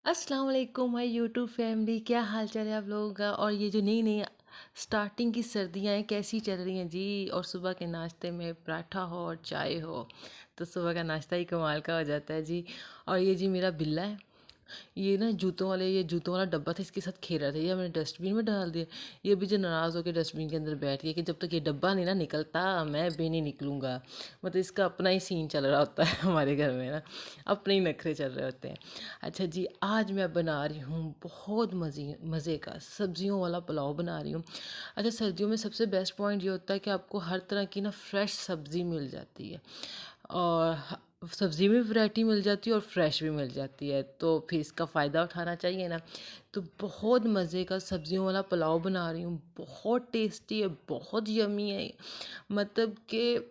अस्सलाम वालेकुम my YouTube family, क्या हाल चाल है आप लोगों का। और ये जो नई नई स्टार्टिंग की सर्दियाँ हैं कैसी चल रही हैं जी। और सुबह के नाश्ते में पराठा हो और चाय हो तो सुबह का नाश्ता ही कमाल का हो जाता है जी। और ये जी मेरा बिल्ला है, ये ना जूतों वाला डब्बा था, इसके साथ खेल रहा था, ये मैंने डस्टबिन में डाल दिया। ये भी जो नाराज़ होकर डस्टबिन के अंदर बैठ गया कि जब तक ये डब्बा नहीं ना निकलता मैं भी नहीं निकलूँगा। मतलब इसका अपना ही सीन चल रहा होता है हमारे घर में ना, अपने ही नखरे चल रहे होते हैं। अच्छा जी, आज मैं बना रही हूँ बहुत मज़े मज़े का सब्जियों वाला पुलाव बना रही हूँ। अच्छा, सर्दियों में सबसे बेस्ट पॉइंट ये होता है कि आपको हर तरह की ना फ्रेश सब्ज़ी मिल जाती है, और सब्ज़ी में वैरायटी मिल जाती है और फ्रेश भी मिल जाती है, तो फिर इसका फ़ायदा उठाना चाहिए ना। तो बहुत मज़े का सब्ज़ियों वाला पुलाव बना रही हूँ, बहुत टेस्टी है, बहुत यमी है। मतलब कि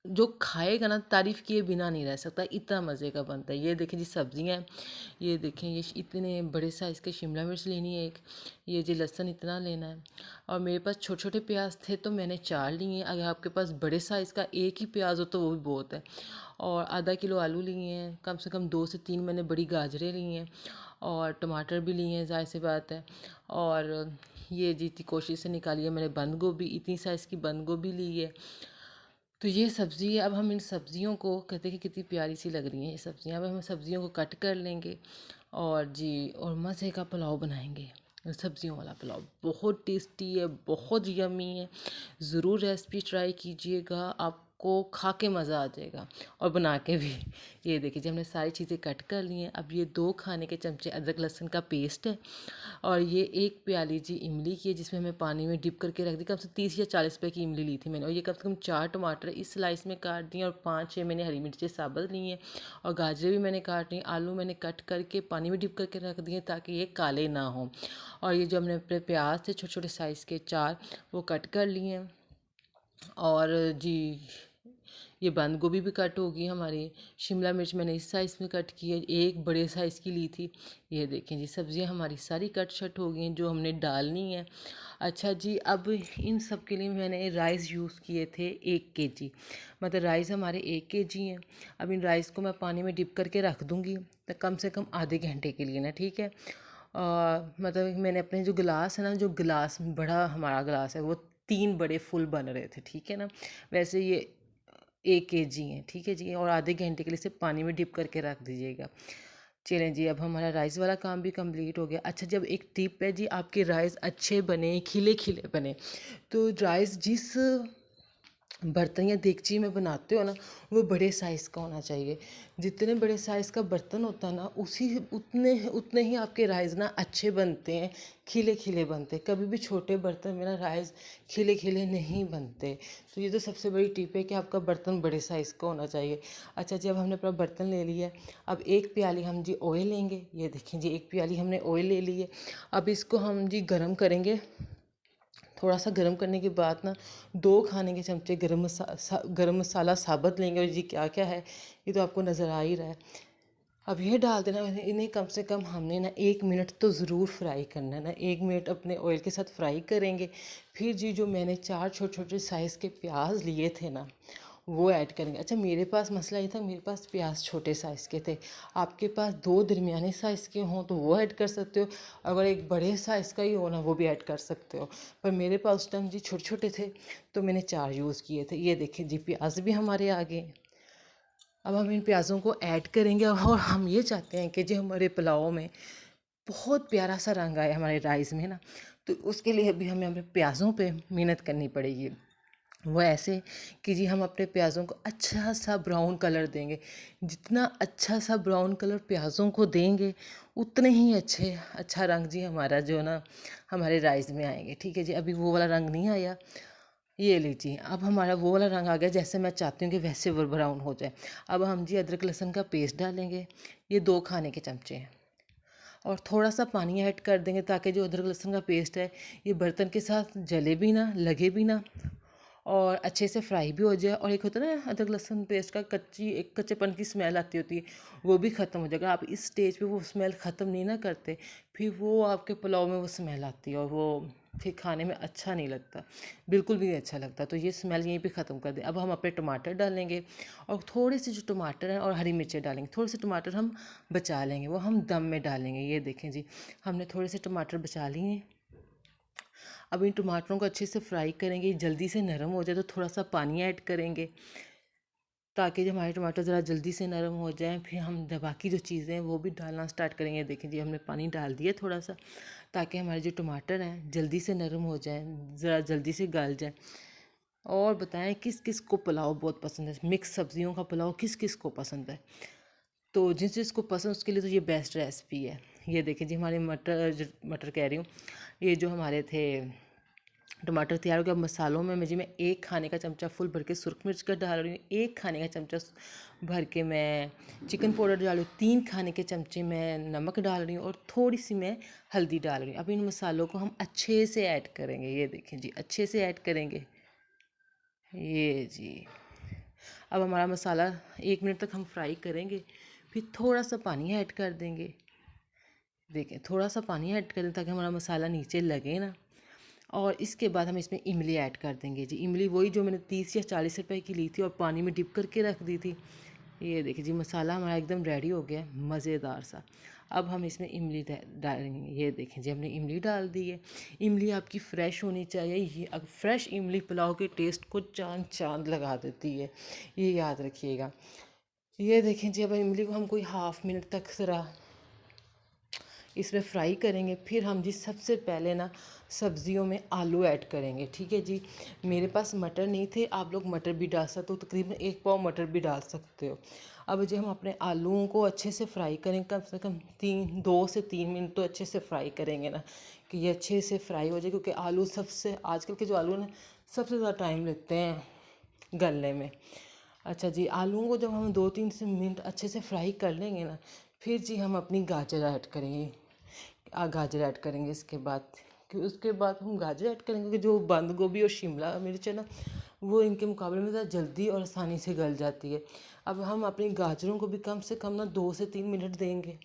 जो खाएगा ना तारीफ़ किए बिना नहीं रह सकता, इतना मज़े का बनता है। ये देखें जी सब्ज़ियाँ, ये देखें, ये इतने बड़े साइज़ के शिमला मिर्च लेनी है एक, ये जी लहसुन इतना लेना है, और मेरे पास छोटे छोटे प्याज थे तो मैंने 4 लिए हैं। अगर आपके पास बड़े साइज़ का एक ही प्याज हो तो वो भी बहुत है। और आधा किलो आलू लिए हैं, कम से कम 2 से 3 मैंने बड़ी गाजरें ली हैं, और टमाटर भी लिए हैं, ज़ाहिर सी बात है। और ये जी इतनी कोशिश से निकाली है मैंने बंद गोभी, इतनी साइज़ की बंद गोभी ली है। तो ये सब्ज़ी है। अब हम इन सब्ज़ियों को कहते हैं कि कितनी प्यारी सी लग रही हैं ये सब्ज़ियाँ। अब हम सब्ज़ियों को कट कर लेंगे और जी और मज़े का पुलाव बनाएंगे। सब्ज़ियों वाला पुलाव बहुत टेस्टी है, बहुत यम्मी है। ज़रूर रेसिपी ट्राई कीजिएगा, आपको खा के मज़ा आ जाएगा और बना के भी। ये देखिए जी हमने सारी चीज़ें कट कर ली हैं। अब ये 2 खाने के चमचे अदरक लहसुन का पेस्ट है, और ये 1 प्याली जी इमली की है जिसमें हमें पानी में डिप करके रख दी। कम से 30 या 40 रुपए की इमली ली थी मैंने, और ये कम से कम 4 टमाटर इस स्लाइस में काट दिए, और 5-6 मैंने हरी मिर्चें साबुत ली हैं, और गाजरें भी मैंने काट ली। आलू मैंने कट करके पानी में डिप करके रख दिए ताकि ये काले ना हों। और ये जो हमने अपने प्याज थे छोटे छोटे साइज़ के 4, वो कट कर लिए हैं। और जी ये बंद गोभी भी कट होगी हमारी। शिमला मिर्च मैंने इस साइज़ में कट की है, एक बड़े साइज़ की ली थी। ये देखें जी सब्ज़ियाँ हमारी सारी कट शट हो गई हैं जो हमने डालनी है। अच्छा जी, अब इन सब के लिए मैंने राइस यूज़ किए थे 1 केजी, मतलब राइस हमारे 1 केजी हैं। अब इन राइस को मैं पानी में डिप करके रख दूँगी तो कम से कम आधे घंटे के लिए ना, ठीक है। मतलब मैंने अपने जो गिलास है ना, जो गिलास बड़ा हमारा गिलास है, वो 3 बड़े फुल बन रहे थे, ठीक है ना। वैसे ये 1 केजी हैं, ठीक है जी, और आधे घंटे के लिए इसे पानी में डिप करके रख दीजिएगा। चलें जी, अब हमारा राइस वाला काम भी कंप्लीट हो गया। अच्छा, जब एक टिप है जी, आपके राइस अच्छे बने, खिले खिले बने, तो राइस जिस बर्तन या देगची में बनाते हो ना, वो बड़े साइज़ का होना चाहिए। जितने बड़े साइज़ का बर्तन होता है ना, उसी उतने उतने ही आपके राइस ना अच्छे बनते हैं, खिले खिले बनते हैं। कभी भी छोटे बर्तन में ना राइस खिले खिले नहीं बनते। तो ये तो सबसे बड़ी टिप है कि आपका बर्तन बड़े साइज़ का होना चाहिए। अच्छा जी, अब हमने अपना बर्तन ले लिया है। अब 1 प्याली हम जी ऑयल लेंगे। ये देखें जी 1 प्याली हमने ऑयल ले ली है। अब इसको हम जी गरम करेंगे। थोड़ा सा गर्म करने के बाद ना 2 खाने के चमचे गरम मसाला साबुत लेंगे, और जी क्या क्या है ये तो आपको नज़र आ ही रहा है। अब ये डाल देना, इन्हें कम से कम हमने ना 1 मिनट तो ज़रूर फ्राई करना है ना, 1 मिनट अपने ऑयल के साथ फ्राई करेंगे। फिर जी जो मैंने 4 छोटे छोटे साइज़ के प्याज लिए थे ना, वो ऐड करेंगे। अच्छा, मेरे पास मसला ये था, मेरे पास प्याज छोटे साइज़ के थे। आपके पास 2 दरमियाने साइज़ के हों तो वो ऐड कर सकते हो, अगर एक बड़े साइज़ का ही हो ना वो भी ऐड कर सकते हो। पर मेरे पास उस टाइम जी छोटे छोटे थे तो मैंने 4 यूज़ किए थे। ये देखिए जी प्याज भी हमारे आ गए। अब हम इन प्याज़ों को ऐड करेंगे, और हम ये चाहते हैं कि जो हमारे पुलाव में बहुत प्यारा सा रंग आए हमारे राइस में ना, तो उसके लिए भी हमें अपने प्याज़ों पे मेहनत करनी पड़ेगी। वो ऐसे कि जी हम अपने प्याज़ों को अच्छा सा ब्राउन कलर देंगे। जितना अच्छा सा ब्राउन कलर प्याज़ों को देंगे, उतने ही अच्छा रंग जी हमारा जो ना हमारे राइस में आएंगे, ठीक है जी। अभी वो वाला रंग नहीं आया, ये लीजिए अब हमारा वो वाला रंग आ गया जैसे मैं चाहती हूँ कि वैसे वो ब्राउन हो जाए। अब हम जी अदरक लहसुन का पेस्ट डालेंगे, ये 2 खाने के चमचे हैं, और थोड़ा सा पानी ऐड कर देंगे ताकि जो अदरक लहसुन का पेस्ट है ये बर्तन के साथ जले भी ना, लगे भी ना, और अच्छे से फ्राई भी हो जाए। और एक होता है ना अदरक लहसुन पेस्ट का एक कच्चेपन की स्मेल आती होती है, वो भी ख़त्म हो जाएगा। आप इस स्टेज पे वो स्मेल ख़त्म नहीं ना करते, फिर वो आपके पुलाव में वो स्मेल आती है, और वो फिर खाने में अच्छा नहीं लगता, बिल्कुल भी नहीं अच्छा लगता। तो ये स्मेल यहीं पे ख़त्म कर दें। अब हम अपने टमाटर डालेंगे और थोड़े से जो टमाटर हैं और हरी मिर्चें डालेंगे, थोड़े से टमाटर हम बचा लेंगे, वो हम दम में डालेंगे। ये देखें जी, हमने थोड़े से टमाटर बचा लिए हैं। अब इन टमाटरों को अच्छे से फ्राई करेंगे, जल्दी से नरम हो जाए तो थोड़ा सा पानी ऐड करेंगे ताकि जब हमारे टमाटर ज़रा जल्दी से नरम हो जाएं। फिर हम बाकी जो चीज़ें हैं वो भी डालना स्टार्ट करेंगे। देखें जी, हमने पानी डाल दिया थोड़ा सा ताकि हमारे जो टमाटर हैं जल्दी से नरम हो जाएं, ज़रा जल्दी से गल जाएं। और बताएं किस किस को पुलाव बहुत पसंद है, मिक्स सब्जियों का पुलाव किस किस को पसंद है। तो जिस जिसको पसंद उसके लिए तो ये बेस्ट रेसिपी है। ये देखें जी, हमारे मटर कह रही हूँ, ये जो हमारे थे टमाटर तैयार हो गया। मसालों में मैं 1 खाने का चमचा फुल भर के सुरख मिर्च का डाल रही हूँ, 1 खाने का चमचा भर के मैं चिकन पाउडर डाल रही हूँ, 3 खाने के चमचे मैं नमक डाल रही हूँ और थोड़ी सी मैं हल्दी डाल रही हूँ। अब इन मसालों को हम अच्छे से ऐड करेंगे। ये देखें जी, अच्छे से ऐड करेंगे। ये जी, अब हमारा मसाला 1 मिनट तक हम फ्राई करेंगे, फिर थोड़ा सा पानी ऐड कर देंगे। देखें, थोड़ा सा पानी ऐड कर दें ताकि हमारा मसाला नीचे लगे ना। और इसके बाद हम इसमें इमली ऐड कर देंगे जी। इमली वही जो मैंने 30 या 40 रुपए की ली थी और पानी में डिप करके रख दी थी। ये देखिए जी, मसाला हमारा एकदम रेडी हो गया है, मज़ेदार सा। अब हम इसमें इमली डालेंगे। ये देखें जी, हमने इमली डाल दी है। इमली आपकी फ़्रेश होनी चाहिए। ये अब फ्रेश इमली पुलाव के टेस्ट को चांद चांद लगा देती है, ये याद रखिएगा। ये देखें जी, अब इमली को हम कोई हाफ़ मिनट तक ज़रा इसमें फ्राई करेंगे। फिर हम जी सबसे पहले ना सब्जियों में आलू ऐड करेंगे। ठीक है जी, मेरे पास मटर नहीं थे, आप लोग मटर भी डाल सकते हो, तकरीबन 1 पाव मटर भी डाल सकते हो। अब जी हम अपने आलूओं को अच्छे से फ्राई करें, कम से कम 2 से 3 मिनट तो अच्छे से फ्राई करेंगे ना, कि ये अच्छे से फ्राई हो जाए। क्योंकि आलू सबसे आजकल के जो आलू हैं सबसे ज़्यादा टाइम लेते हैं गलने में। अच्छा जी, आलूओं को जब हम 2-3 से मिनट अच्छे से फ्राई कर लेंगे ना, फिर जी हम अपनी गाजर ऐड करेंगे। गाजर ऐड करेंगे इसके बाद, कि उसके बाद हम गाजर ऐड करेंगे कि जो बंद गोभी और शिमला मिर्च है ना, वो इनके मुकाबले में ज़्यादा जल्दी और आसानी से गल जाती है। अब हम अपनी गाजरों को भी कम से कम ना 2 से 3 मिनट देंगे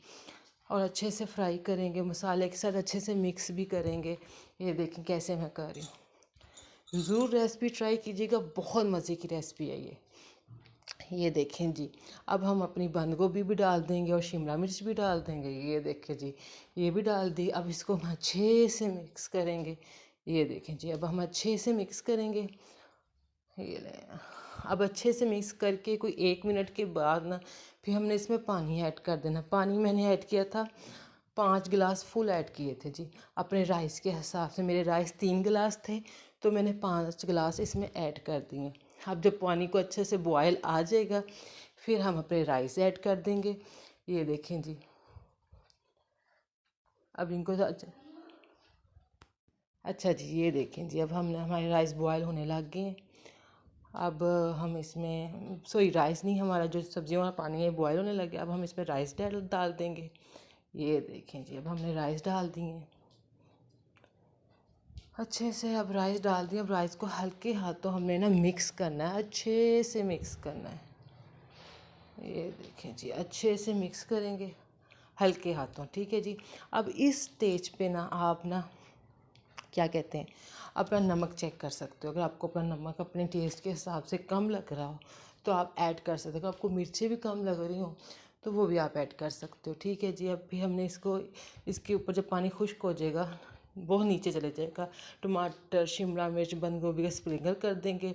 और अच्छे से फ्राई करेंगे, मसाले के साथ अच्छे से मिक्स भी करेंगे। ये देखें कैसे मैं कर रही हूँ। ज़रूर रेसिपी ट्राई कीजिएगा, बहुत मज़े की रेसिपी है ये देखें जी, अब हम अपनी बंद गोभी भी डाल देंगे और शिमला मिर्च भी डाल देंगे। ये देखें जी, ये भी डाल दी। अब इसको हम अच्छे से मिक्स करेंगे। ये देखें जी, अब हम अच्छे से मिक्स करेंगे। ये लें, अब अच्छे से मिक्स करके कोई 1 मिनट के बाद ना फिर हमने इसमें पानी ऐड कर देना। पानी मैंने ऐड किया था 5 गिलास फुल ऐड किए थे जी, अपने राइस के हिसाब से। मेरे राइस 3 गिलास थे तो मैंने 5 गिलास इसमें ऐड कर दिए। अब जब पानी को अच्छे से बॉयल आ जाएगा फिर हम अपने राइस ऐड कर देंगे। ये देखें जी, अब इनको अच्छा जी, ये देखें जी, अब हमने हमारे राइस बॉयल होने लग गए हैं। अब हम इसमें राइस नहीं, हमारा जो सब्जियों वाला पानी है बॉयल होने लग गया। अब हम इसमें राइस डाल देंगे। ये देखें जी, अब हमने राइस डाल दिए हैं अच्छे से। अब राइस डाल दिए। अब राइस को हल्के हाथों हमने ना मिक्स करना है, अच्छे से मिक्स करना है। ये देखें जी, अच्छे से मिक्स करेंगे हल्के हाथों। ठीक है जी, अब इस स्टेज पे ना आप ना क्या कहते हैं, अपना नमक चेक कर सकते हो। अगर आपको अपना नमक अपने टेस्ट के हिसाब से कम लग रहा हो तो आप ऐड कर सकते हो। अगर आपको मिर्चें भी कम लग रही हो तो वो भी आप ऐड कर सकते हो। ठीक है जी, अब भी हमने इसको, इसके ऊपर जब पानी खुश्क हो जाएगा, बहुत नीचे चले जाएगा, टमाटर शिमला मिर्च बंद गोभी का स्प्रिंकल कर देंगे।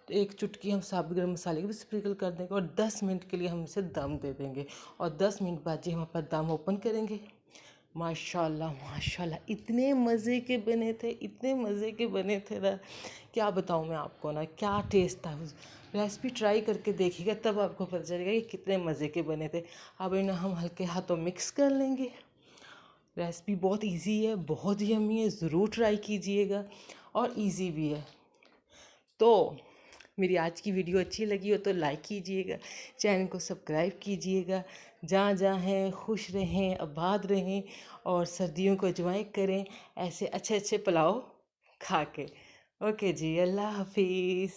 तो 1 चुटकी हम साबुत गरम मसाले की भी स्प्रिंकल कर देंगे और 10 मिनट के लिए हम इसे दम दे देंगे। और 10 मिनट बाद जी हम अपना दम ओपन करेंगे। माशाल्लाह माशाल्लाह, इतने मज़े के बने थे, इतने मज़े के बने थे ना, क्या बताऊँ मैं आपको ना, क्या टेस्ट था। रेसिपी ट्राई करके देखिएगा तब आपको पता चलेगा कि कितने मज़े के बने थे। अब इन्हें हम हल्के हाथों मिक्स कर लेंगे। रेसिपी बहुत इजी है, बहुत यम्मी है, ज़रूर ट्राई कीजिएगा और इजी भी है। तो मेरी आज की वीडियो अच्छी लगी हो तो लाइक कीजिएगा, चैनल को सब्सक्राइब कीजिएगा। जहाँ जहाँ हैं खुश रहें, आबाद रहें और सर्दियों को एंजॉय करें ऐसे अच्छे अच्छे पुलाव खा के। ओके जी, अल्लाह हाफिज़।